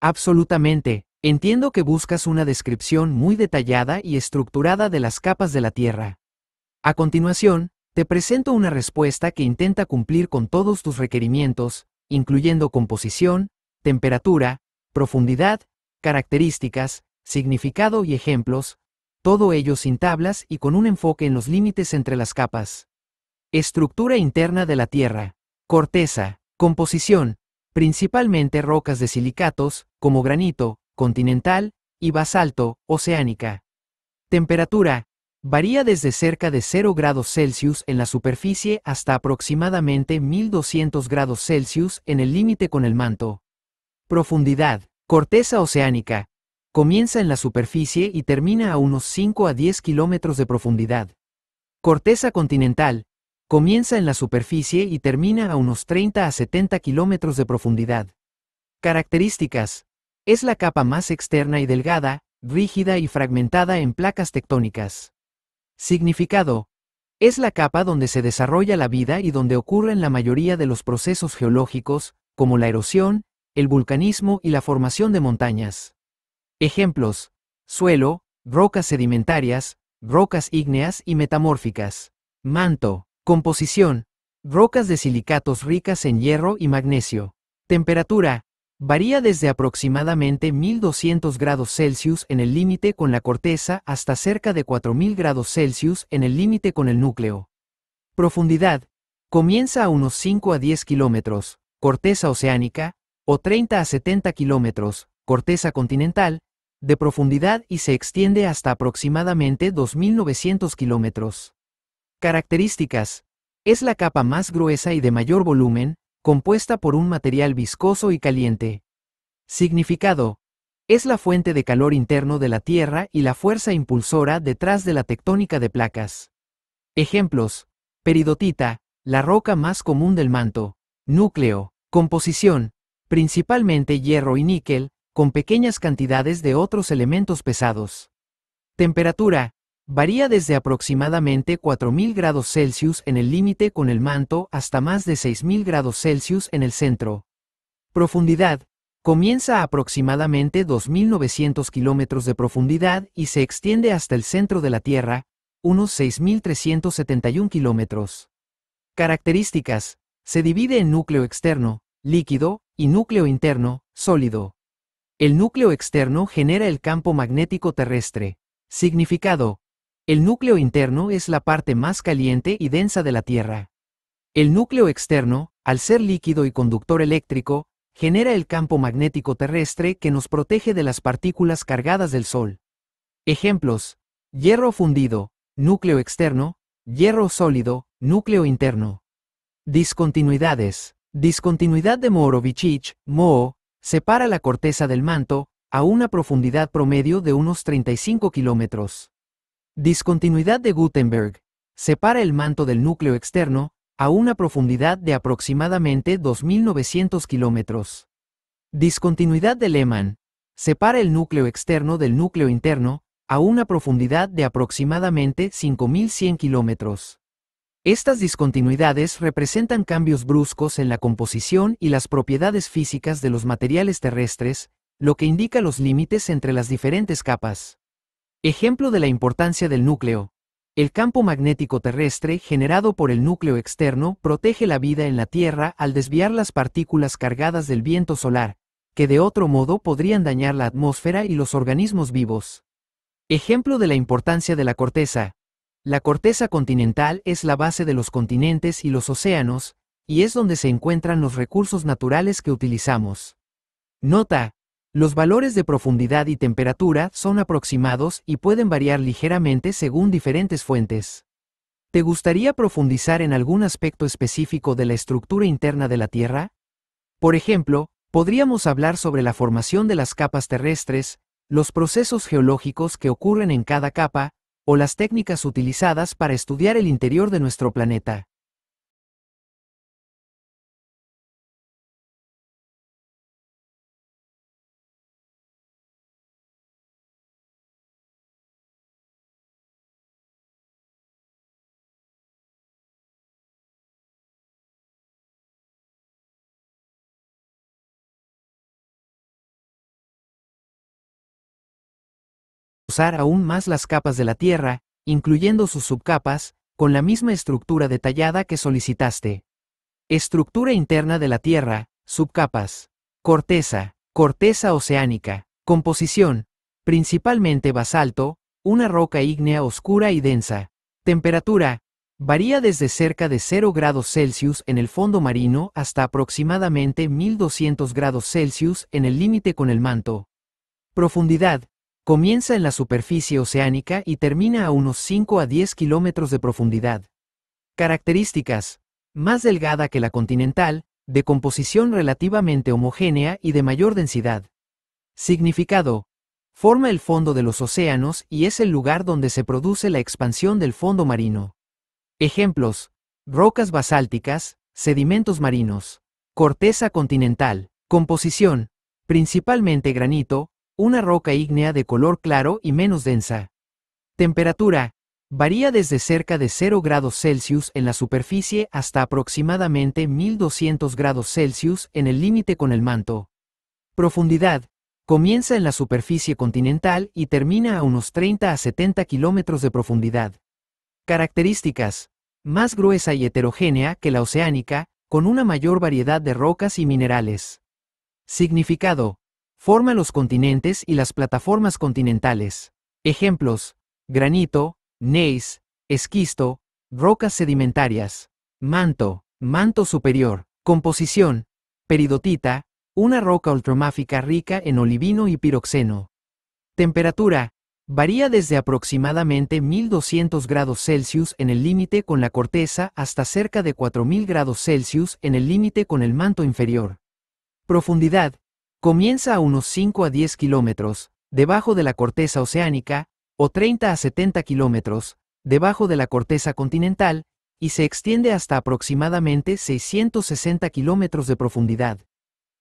Absolutamente. Entiendo que buscas una descripción muy detallada y estructurada de las capas de la Tierra. A continuación, te presento una respuesta que intenta cumplir con todos tus requerimientos, incluyendo composición, temperatura, profundidad, características, significado y ejemplos, todo ello sin tablas y con un enfoque en los límites entre las capas. Estructura interna de la Tierra. Corteza. Composición. Principalmente rocas de silicatos, como granito, continental, y basalto, oceánica. Temperatura. Varía desde cerca de 0 grados Celsius en la superficie hasta aproximadamente 1200 grados Celsius en el límite con el manto. Profundidad. Corteza oceánica. Comienza en la superficie y termina a unos 5 a 10 kilómetros de profundidad. Corteza continental. Comienza en la superficie y termina a unos 30 a 70 kilómetros de profundidad. Características. Es la capa más externa y delgada, rígida y fragmentada en placas tectónicas. Significado. Es la capa donde se desarrolla la vida y donde ocurren la mayoría de los procesos geológicos, como la erosión, el vulcanismo y la formación de montañas. Ejemplos: suelo, rocas sedimentarias, rocas ígneas y metamórficas. Manto. Composición. Rocas de silicatos ricas en hierro y magnesio. Temperatura. Varía desde aproximadamente 1200 grados Celsius en el límite con la corteza hasta cerca de 4000 grados Celsius en el límite con el núcleo. Profundidad. Comienza a unos 5 a 10 kilómetros, corteza oceánica, o 30 a 70 kilómetros, corteza continental, de profundidad y se extiende hasta aproximadamente 2900 kilómetros. Características. Es la capa más gruesa y de mayor volumen, compuesta por un material viscoso y caliente. Significado. Es la fuente de calor interno de la Tierra y la fuerza impulsora detrás de la tectónica de placas. Ejemplos: peridotita, la roca más común del manto. Núcleo. Composición. Principalmente hierro y níquel, con pequeñas cantidades de otros elementos pesados. Temperatura. Varía desde aproximadamente 4000 grados Celsius en el límite con el manto hasta más de 6000 grados Celsius en el centro. Profundidad. Comienza a aproximadamente 2900 kilómetros de profundidad y se extiende hasta el centro de la Tierra, unos 6371 kilómetros. Características. Se divide en núcleo externo, líquido, y núcleo interno, sólido. El núcleo externo genera el campo magnético terrestre. Significado. El núcleo interno es la parte más caliente y densa de la Tierra. El núcleo externo, al ser líquido y conductor eléctrico, genera el campo magnético terrestre que nos protege de las partículas cargadas del Sol. Ejemplos: hierro fundido, núcleo externo; hierro sólido, núcleo interno. Discontinuidades. Discontinuidad de Mohorovičić, Moho, separa la corteza del manto, a una profundidad promedio de unos 35 kilómetros. Discontinuidad de Gutenberg. Separa el manto del núcleo externo, a una profundidad de aproximadamente 2900 kilómetros. Discontinuidad de Lehmann. Separa el núcleo externo del núcleo interno, a una profundidad de aproximadamente 5100 kilómetros. Estas discontinuidades representan cambios bruscos en la composición y las propiedades físicas de los materiales terrestres, lo que indica los límites entre las diferentes capas. Ejemplo de la importancia del núcleo. El campo magnético terrestre generado por el núcleo externo protege la vida en la Tierra al desviar las partículas cargadas del viento solar, que de otro modo podrían dañar la atmósfera y los organismos vivos. Ejemplo de la importancia de la corteza. La corteza continental es la base de los continentes y los océanos, y es donde se encuentran los recursos naturales que utilizamos. Nota: los valores de profundidad y temperatura son aproximados y pueden variar ligeramente según diferentes fuentes. ¿Te gustaría profundizar en algún aspecto específico de la estructura interna de la Tierra? Por ejemplo, podríamos hablar sobre la formación de las capas terrestres, los procesos geológicos que ocurren en cada capa, o las técnicas utilizadas para estudiar el interior de nuestro planeta. reforzar aún más las capas de la Tierra, incluyendo sus subcapas, con la misma estructura detallada que solicitaste. Estructura interna de la Tierra, subcapas. Corteza, corteza oceánica. Composición, principalmente basalto, una roca ígnea oscura y densa. Temperatura, varía desde cerca de 0 grados Celsius en el fondo marino hasta aproximadamente 1200 grados Celsius en el límite con el manto. Profundidad, comienza en la superficie oceánica y termina a unos 5 a 10 kilómetros de profundidad. Características, más delgada que la continental, de composición relativamente homogénea y de mayor densidad. Significado, forma el fondo de los océanos y es el lugar donde se produce la expansión del fondo marino. Ejemplos, rocas basálticas, sedimentos marinos. Corteza continental. Composición, principalmente granito, una roca ígnea de color claro y menos densa. Temperatura, varía desde cerca de 0 grados Celsius en la superficie hasta aproximadamente 1200 grados Celsius en el límite con el manto. Profundidad, comienza en la superficie continental y termina a unos 30 a 70 kilómetros de profundidad. Características, más gruesa y heterogénea que la oceánica, con una mayor variedad de rocas y minerales. Significado, forma los continentes y las plataformas continentales. Ejemplos, granito, gneiss, esquisto, rocas sedimentarias. Manto, manto superior. Composición, peridotita, una roca ultramáfica rica en olivino y piroxeno. Temperatura, varía desde aproximadamente 1200 grados Celsius en el límite con la corteza hasta cerca de 4000 grados Celsius en el límite con el manto inferior. Profundidad, comienza a unos 5 a 10 kilómetros, debajo de la corteza oceánica, o 30 a 70 kilómetros, debajo de la corteza continental, y se extiende hasta aproximadamente 660 kilómetros de profundidad.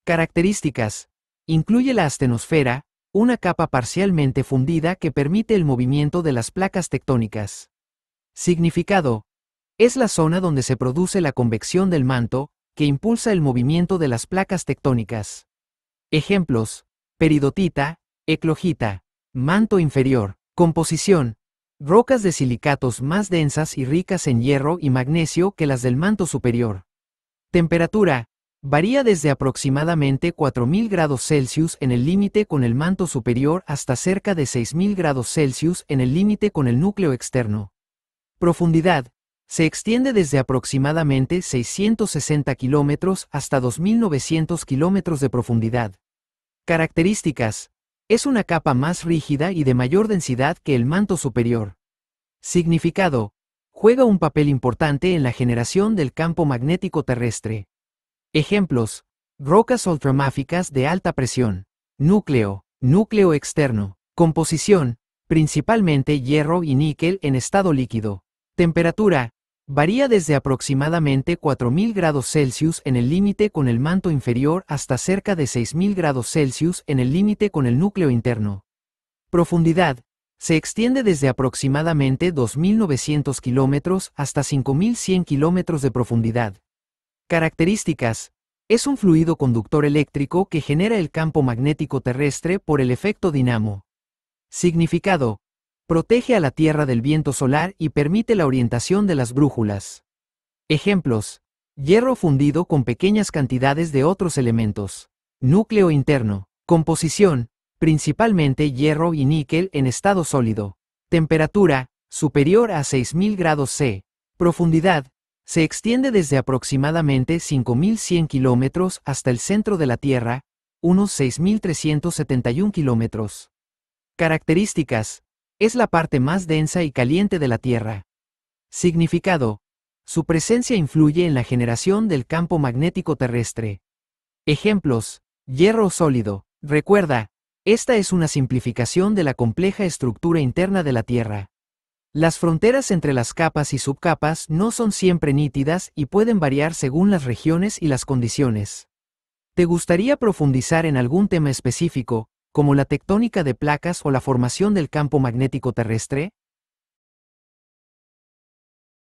Características, incluye la astenosfera, una capa parcialmente fundida que permite el movimiento de las placas tectónicas. Significado, es la zona donde se produce la convección del manto, que impulsa el movimiento de las placas tectónicas. Ejemplos, peridotita, eclogita, manto inferior. Composición, rocas de silicatos más densas y ricas en hierro y magnesio que las del manto superior. Temperatura, varía desde aproximadamente 4000 grados Celsius en el límite con el manto superior hasta cerca de 6000 grados Celsius en el límite con el núcleo externo. Profundidad, se extiende desde aproximadamente 660 kilómetros hasta 2900 kilómetros de profundidad. Características, es una capa más rígida y de mayor densidad que el manto superior. Significado, juega un papel importante en la generación del campo magnético terrestre. Ejemplos, rocas ultramáficas de alta presión. Núcleo, núcleo externo. Composición, principalmente hierro y níquel en estado líquido. Temperatura, varía desde aproximadamente 4000 grados Celsius en el límite con el manto inferior hasta cerca de 6000 grados Celsius en el límite con el núcleo interno. Profundidad, se extiende desde aproximadamente 2900 kilómetros hasta 5100 kilómetros de profundidad. Características, es un fluido conductor eléctrico que genera el campo magnético terrestre por el efecto dinamo. Significado, protege a la Tierra del viento solar y permite la orientación de las brújulas. Ejemplos, hierro fundido con pequeñas cantidades de otros elementos. Núcleo interno. Composición, principalmente hierro y níquel en estado sólido. Temperatura, superior a 6000 grados C. Profundidad, se extiende desde aproximadamente 5100 kilómetros hasta el centro de la Tierra, unos 6371 kilómetros. Características, es la parte más densa y caliente de la Tierra. Significado, su presencia influye en la generación del campo magnético terrestre. Ejemplos, hierro sólido. Recuerda, esta es una simplificación de la compleja estructura interna de la Tierra. Las fronteras entre las capas y subcapas no son siempre nítidas y pueden variar según las regiones y las condiciones. ¿Te gustaría profundizar en algún tema específico, como la tectónica de placas o la formación del campo magnético terrestre?